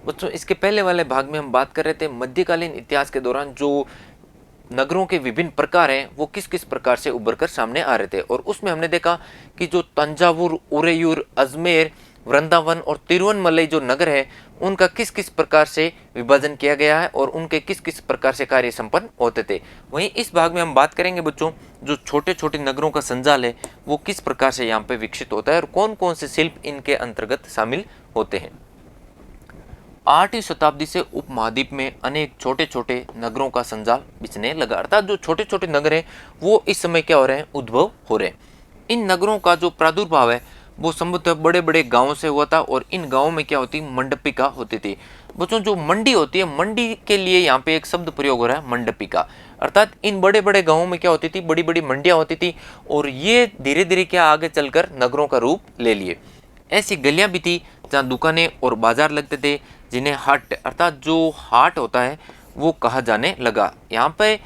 बच्चों इसके पहले वाले भाग में हम बात कर रहे थे मध्यकालीन इतिहास के दौरान जो नगरों के विभिन्न प्रकार हैं वो किस किस प्रकार से उभर कर सामने आ रहे थे, और उसमें हमने देखा कि जो तंजावुर, उरेयूर, अजमेर, वृंदावन और तिरुवनमलई जो नगर है उनका किस किस प्रकार से विभाजन किया गया है और उनके किस किस प्रकार से कार्य संपन्न होते थे। वहीं इस भाग में हम बात करेंगे बच्चों जो छोटे छोटे नगरों का संजाल है वो किस प्रकार से यहाँ पे विकसित होता है और कौन कौन से शिल्प इनके अंतर्गत शामिल होते हैं। 8वीं शताब्दी से उपमहाद्वीप में अनेक छोटे छोटे नगरों का संजाल बिछने लगा, अर्थात जो छोटे छोटे नगर हैं वो इस समय क्या हो रहे हैं, उद्भव हो रहे हैं। इन नगरों का जो प्रादुर्भाव है वो संभवतः बड़े बड़े गांवों से हुआ था और इन गांवों में क्या होती, मंडपिका होती थी। बच्चों जो मंडी होती है, मंडी के लिए यहाँ पे एक शब्द प्रयोग हो रहा है मंडपिका, अर्थात इन बड़े बड़े गांवों में क्या होती थी, बड़ी बड़ी मंडियां होती थी और ये धीरे धीरे क्या आगे चलकर नगरों का रूप ले लिए। ऐसी गलियां भी थी जहाँ दुकानें और बाजार लगते थे जिन्हें हाट अर्थात जो हाट होता है वो कहा जाने लगा। यहाँ पे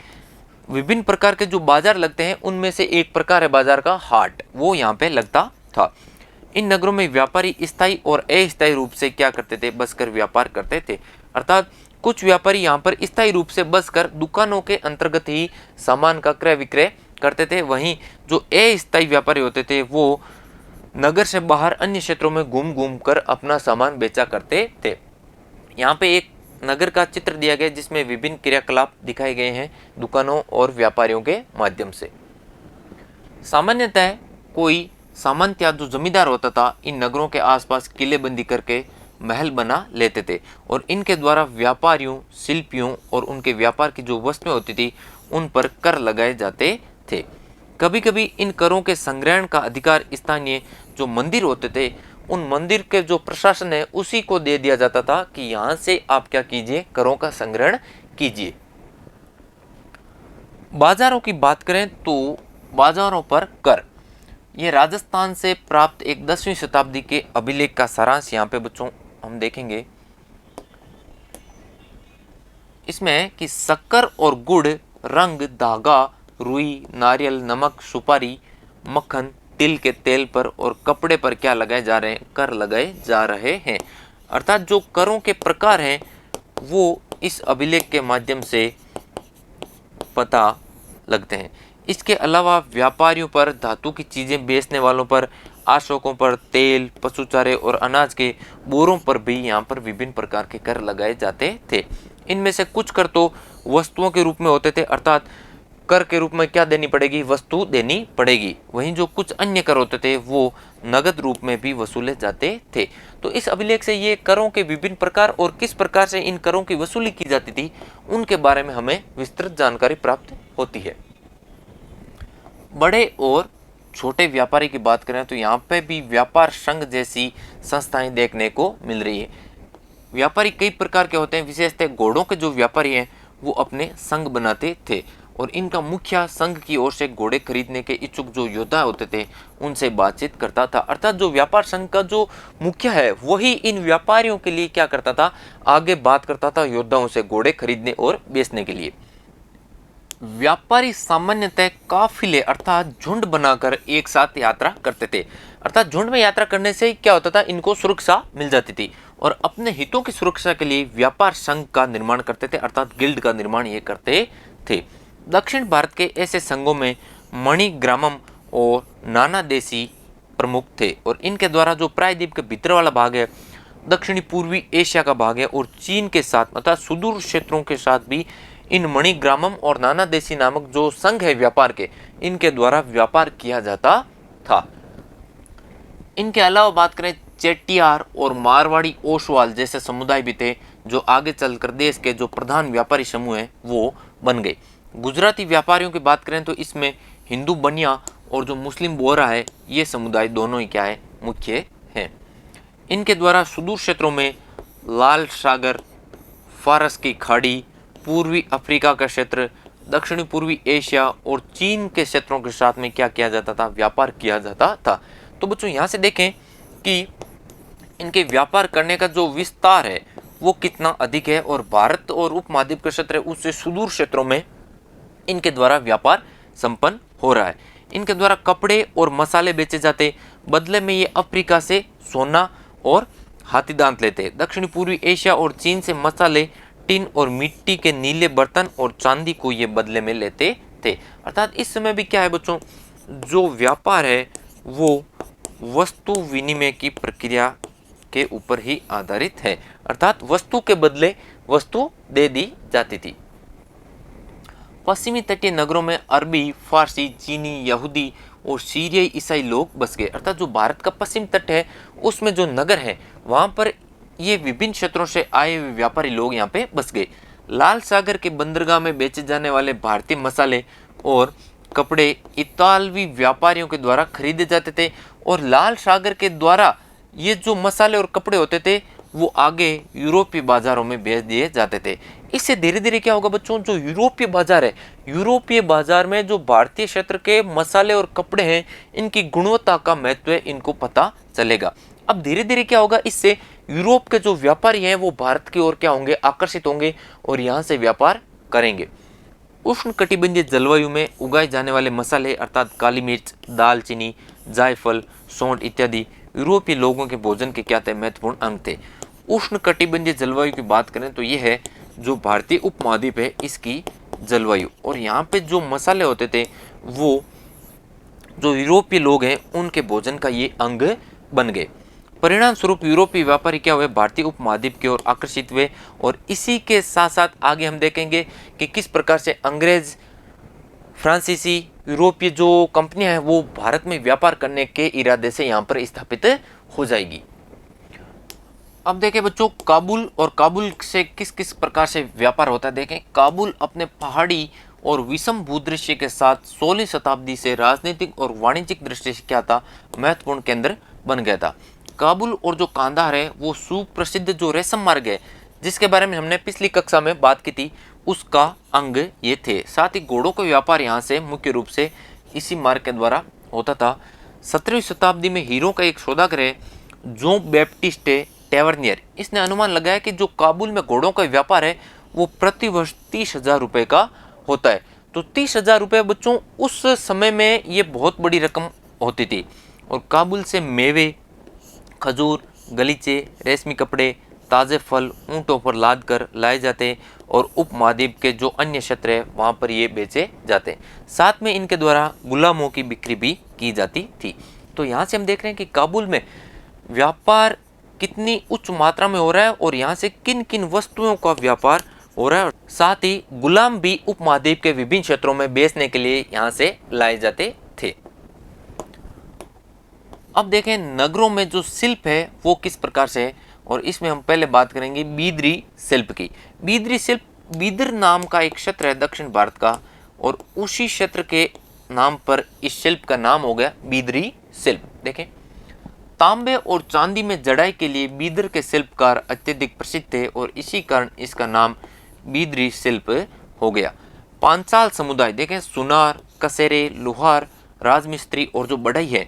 विभिन्न प्रकार के जो बाजार लगते हैं उनमें से एक प्रकार है बाजार का हाट, वो यहाँ पे लगता था। इन नगरों में व्यापारी स्थायी और अस्थायी रूप से क्या करते थे, बसकर व्यापार करते थे, अर्थात कुछ व्यापारी यहाँ पर स्थायी रूप से बसकर दुकानों के अंतर्गत ही सामान का क्रय विक्रय करते थे। वहीं जो अस्थायी व्यापारी होते थे वो नगर से बाहर अन्य क्षेत्रों में घूम घूम कर अपना सामान बेचा करते थे। यहाँ पे एक नगर का चित्र दिया गया जिसमें विभिन्न क्रियाकलाप दिखाए गए हैं दुकानों और व्यापारियों के माध्यम से। सामान्यतः कोई सामंत या जो जमींदार होता था इन नगरों के आसपास किलेबंदी करके महल बना लेते थे और इनके द्वारा व्यापारियों, शिल्पियों और उनके व्यापार की जो वस्तुएं होती थी उन पर कर लगाए जाते थे। कभी कभी इन करों के संग्रहण का अधिकार स्थानीय जो मंदिर होते थे उन मंदिर के जो प्रशासन है उसी को दे दिया जाता था कि यहाँ से आप क्या कीजिए, करों का संग्रहण कीजिए। बाजारों की बात करें तो बाजारों पर कर, ये राजस्थान से प्राप्त एक 10वीं शताब्दी के अभिलेख का सारांश यहाँ पे बच्चों हम देखेंगे। इसमें कि शक्कर और गुड़, रंग, धागा, रुई, नारियल, नमक, सुपारी, मक्खन, तिल के तेल पर और कपड़े पर क्या लगाए जा रहे हैं, कर लगाए जा रहे हैं। अर्थात जो करों के प्रकार हैं वो इस अभिलेख के माध्यम से पता लगते हैं। इसके अलावा व्यापारियों पर, धातु की चीजें बेचने वालों पर, आशोकों पर, तेल, पशु चारे और अनाज के बोरों पर भी यहाँ पर विभिन्न प्रकार के कर लगाए जाते थे। इनमें से कुछ कर तो वस्तुओं के रूप में होते थे, अर्थात कर के रूप में क्या देनी पड़ेगी, वस्तु देनी पड़ेगी। वहीं जो कुछ अन्य कर होते थे वो नगद रूप में भी वसूले जाते थे। तो इस अभिलेख से ये करों के विभिन्न प्रकार और किस प्रकार से इन करों की वसूली की जाती थी उनके बारे में हमें विस्तृत जानकारी प्राप्त होती है। बड़े और छोटे व्यापारी की बात करें तो यहाँ पे भी व्यापार संघ जैसी संस्थाएं देखने को मिल रही है। व्यापारी कई प्रकार के होते हैं, विशेषतः घोड़ों के जो व्यापारी हैं वो अपने संघ बनाते थे और इनका मुखिया संघ की ओर से घोड़े खरीदने के इच्छुक जो योद्धा होते थे उनसे बातचीत करता था, अर्थात जो व्यापार संघ का जो मुखिया है वही इन व्यापारियों के लिए क्या करता था, आगे बात करता था योद्धाओं से घोड़े खरीदने और बेचने के लिए। व्यापारी सामान्यतः काफिले अर्थात झुंड बनाकर एक साथ यात्रा करते थे, अर्थात झुंड में यात्रा करने से क्या होता था, इनको सुरक्षा मिल जाती थी और अपने हितों की सुरक्षा के लिए व्यापार संघ का निर्माण करते थे, अर्थात गिल्ड का निर्माण ये करते थे। दक्षिण भारत के ऐसे संघों में मणिग्रामम और नाना देशी प्रमुख थे और इनके द्वारा जो प्रायद्वीप के भीतर वाला भाग है, दक्षिणी पूर्वी एशिया का भाग है और चीन के साथ अर्थात सुदूर क्षेत्रों के साथ भी इन मणिग्रामम और नाना देशी नामक जो संघ है व्यापार के, इनके द्वारा व्यापार किया जाता था। इनके अलावा बात करें चेट्टियार और मारवाड़ी ओसवाल जैसे समुदाय भी थे जो आगे चलकर देश के जो प्रधान व्यापारी समूह हैं वो बन गए। गुजराती व्यापारियों की बात करें तो इसमें हिंदू बनिया और जो मुस्लिम बोहरा है ये समुदाय दोनों ही क्या है, मुख्य हैं। इनके द्वारा सुदूर क्षेत्रों में लाल सागर, फारस की खाड़ी, पूर्वी अफ्रीका का क्षेत्र, दक्षिणी पूर्वी एशिया और चीन के क्षेत्रों के साथ में क्या किया जाता था, व्यापार किया जाता था। तो बच्चों यहाँ से देखें कि इनके व्यापार करने का जो विस्तार है वो कितना अधिक है और भारत और उपमहाद्वीप का क्षेत्र है उससे सुदूर क्षेत्रों में इनके द्वारा व्यापार संपन्न हो रहा है। इनके द्वारा कपड़े और मसाले बेचे जाते, बदले में ये अफ्रीका से सोना और हाथी दांत लेते। दक्षिणी पूर्वी एशिया और चीन से मसाले, टिन और मिट्टी के नीले बर्तन और चांदी को ये बदले में लेते थे। अर्थात इस समय भी क्या है बच्चों, जो व्यापार है वो वस्तु विनिमय की प्रक्रिया के ऊपर ही आधारित है। अर्थात वस्तु के बदले वस्तु दे दी जाती थी। पश्चिमी तटीय नगरों में अरबी, फारसी, चीनी, यहूदी और सीरियाई ईसाई लोग बस गए। अर्थात जो भारत का पश्चिम तट है उसमें जो नगर है वहां पर ये विभिन्न क्षेत्रों से आए हुए व्यापारी लोग यहाँ पे बस गए। लाल सागर के बंदरगाह में बेचे जाने वाले भारतीय मसाले और कपड़े इतालवी व्यापारियों के द्वारा खरीदे जाते थे और लाल सागर के द्वारा ये जो मसाले और कपड़े होते थे वो आगे यूरोपीय बाजारों में भेज दिए जाते थे। इससे धीरे धीरे क्या होगा बच्चों, जो यूरोपीय बाजार है, यूरोपीय बाजार में जो भारतीय क्षेत्र के मसाले और कपड़े हैं इनकी गुणवत्ता का महत्व इनको पता चलेगा। अब धीरे धीरे क्या होगा, इससे यूरोप के जो व्यापारी हैं वो भारत की ओर क्या होंगे, आकर्षित होंगे और यहाँ से व्यापार करेंगे। उष्ण कटिबंधीय जलवायु में उगाए जाने वाले मसाले अर्थात काली मिर्च, दालचीनी, जायफल, सौंठ इत्यादि यूरोपीय लोगों के भोजन के क्या थे, महत्वपूर्ण अंग थे। उष्ण कटिबंधीय जलवायु की बात करें तो यह है जो भारतीय उपमहाद्वीप है इसकी जलवायु, और यहाँ पे जो मसाले होते थे वो जो यूरोपीय लोग हैं उनके भोजन का ये अंग बन गए। परिणाम स्वरूप यूरोपीय व्यापारी क्या हुए, भारतीय उपमहाद्वीप की ओर आकर्षित हुए और इसी के साथ साथ आगे हम देखेंगे कि किस प्रकार से अंग्रेज, फ्रांसीसी, यूरोपीय जो कंपनियां हैं वो भारत में व्यापार करने के इरादे से यहाँ पर स्थापित हो जाएगी। अब देखें बच्चों, काबुल और काबुल से किस किस प्रकार से व्यापार होता है। देखें, काबुल अपने पहाड़ी और विषम भूदृश्य के साथ 16वीं शताब्दी से राजनीतिक और वाणिज्यिक दृष्टि से क्या था, महत्वपूर्ण केंद्र बन गया था। काबुल और जो कांधार है वो सुप्रसिद्ध जो रेशम मार्ग है जिसके बारे में हमने पिछली कक्षा में बात की थी उसका अंग ये थे। साथ ही घोड़ों का व्यापार यहाँ से मुख्य रूप से इसी मार्ग के द्वारा होता था। 17वीं शताब्दी में हीरो का एक सौदागर है जॉन बैप्टिस्ट टेवर्नियर, इसने अनुमान लगाया कि जो काबुल में घोड़ों का व्यापार है वो प्रति वर्ष 30,000 रुपए का होता है। तो 30,000 रुपए बच्चों उस समय में ये बहुत बड़ी रकम होती थी। और काबुल से मेवे, खजूर, गलीचे, रेशमी कपड़े, ताज़े फल ऊँटों पर लाद कर लाए जाते और उपमहाद्वीप के जो अन्य क्षेत्र है वहाँ पर ये बेचे जाते। साथ में इनके द्वारा गुलामों की बिक्री भी की जाती थी। तो यहाँ से हम देख रहे हैं कि काबुल में व्यापार कितनी उच्च मात्रा में हो रहा है और यहाँ से किन किन वस्तुओं का व्यापार हो रहा है। साथ ही गुलाम भी उपमहाद्वीप के विभिन्न क्षेत्रों में बेचने के लिए यहाँ से लाए जाते थे। अब देखें नगरों में जो शिल्प है वो किस प्रकार से है, और इसमें हम पहले बात करेंगे बीदरी शिल्प की। बीदरी शिल्प, बीदर नाम का एक क्षेत्र है दक्षिण भारत का और उसी क्षेत्र के नाम पर इस शिल्प का नाम हो गया बीदरी शिल्प। देखें, तांबे और चांदी में जड़ाई के लिए बीदर के शिल्पकार अत्यधिक प्रसिद्ध थे और इसी कारण इसका नाम बीदरी शिल्प हो गया। पांचाल समुदाय, देखें सुनार, कसेरे, लोहार, राजमिस्त्री और जो बढ़ई है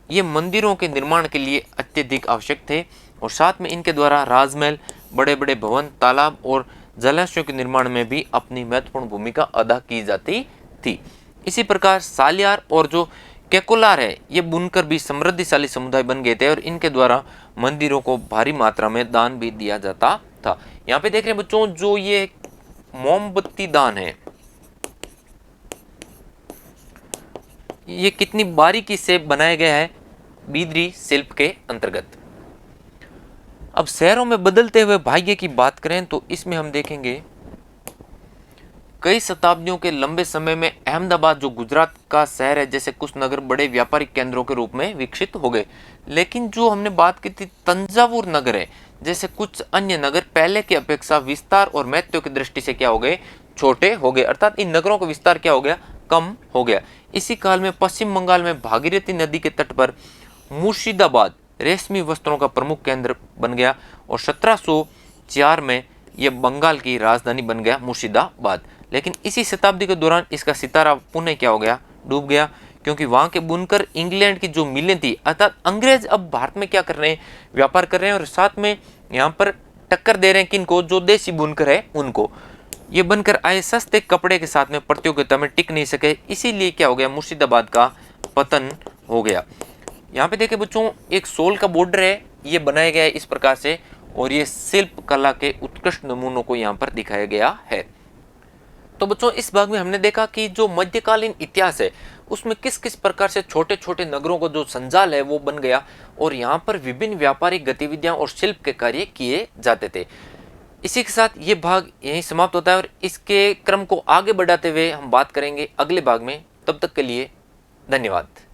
ये मंदिरों के निर्माण के लिए अत्यधिक आवश्यक थे और साथ में इनके द्वारा राजमहल, बड़े बड़े भवन, तालाब और जलाशयों के निर्माण में भी अपनी महत्वपूर्ण भूमिका अदा की जाती थी। इसी प्रकार सालियार और जो केकोलार है ये बुनकर भी समृद्धिशाली समुदाय बन गए थे और इनके द्वारा मंदिरों को भारी मात्रा में दान भी दिया जाता था। यहाँ पे देख रहे हैं बच्चों, जो ये मोमबत्ती दान है ये कितनी बारीकी से बनाया गया है बीदरी शिल्प के अंतर्गत। अब शहरों में बदलते हुए भाग्य की बात करें तो इसमें हम देखेंगे कई शताब्दियों के लंबे समय में अहमदाबाद जो गुजरात का शहर है जैसे कुछ नगर बड़े व्यापारिक केंद्रों के रूप में विकसित हो गए, लेकिन जो हमने बात की थी तंजावुर नगर है जैसे कुछ अन्य नगर पहले की अपेक्षा विस्तार और महत्व की दृष्टि से क्या हो गए, छोटे हो गए। अर्थात इन नगरों का विस्तार क्या हो गया, कम हो गया। इसी काल में पश्चिम बंगाल में भागीरथी नदी के तट पर मुर्शिदाबाद रेशमी वस्त्रों का प्रमुख केंद्र बन गया और 1704 में यह बंगाल की राजधानी बन गया मुर्शिदाबाद। लेकिन इसी शताब्दी के दौरान इसका सितारा पुनः क्या हो गया, डूब गया, क्योंकि वहां के बुनकर इंग्लैंड की जो मिलें थी अर्थात अंग्रेज अब भारत में क्या कर रहे हैं, व्यापार कर रहे हैं और साथ में यहाँ पर टक्कर दे रहे हैं किनको, जो देसी बुनकर है उनको। ये बनकर आए सस्ते कपड़े के साथ में प्रतियोगिता में टिक नहीं सके, इसीलिए क्या हो गया, मुर्शिदाबाद का पतन हो गया। यहाँ पे देखिए बच्चों, एक सोल का बॉर्डर है, ये बनाया गया है इस प्रकार से, और ये शिल्प कला के उत्कृष्ट नमूनों को यहाँ पर दिखाया गया है। तो बच्चों, इस भाग में हमने देखा कि जो मध्यकालीन इतिहास है उसमें किस किस प्रकार से छोटे छोटे नगरों का जो संजाल है वो बन गया, और यहाँ पर विभिन्न व्यापारिक गतिविधियां और शिल्प के कार्य किए जाते थे। इसी के साथ ये भाग यहीं समाप्त होता है, और इसके क्रम को आगे बढ़ाते हुए हम बात करेंगे अगले भाग में। तब तक के लिए धन्यवाद।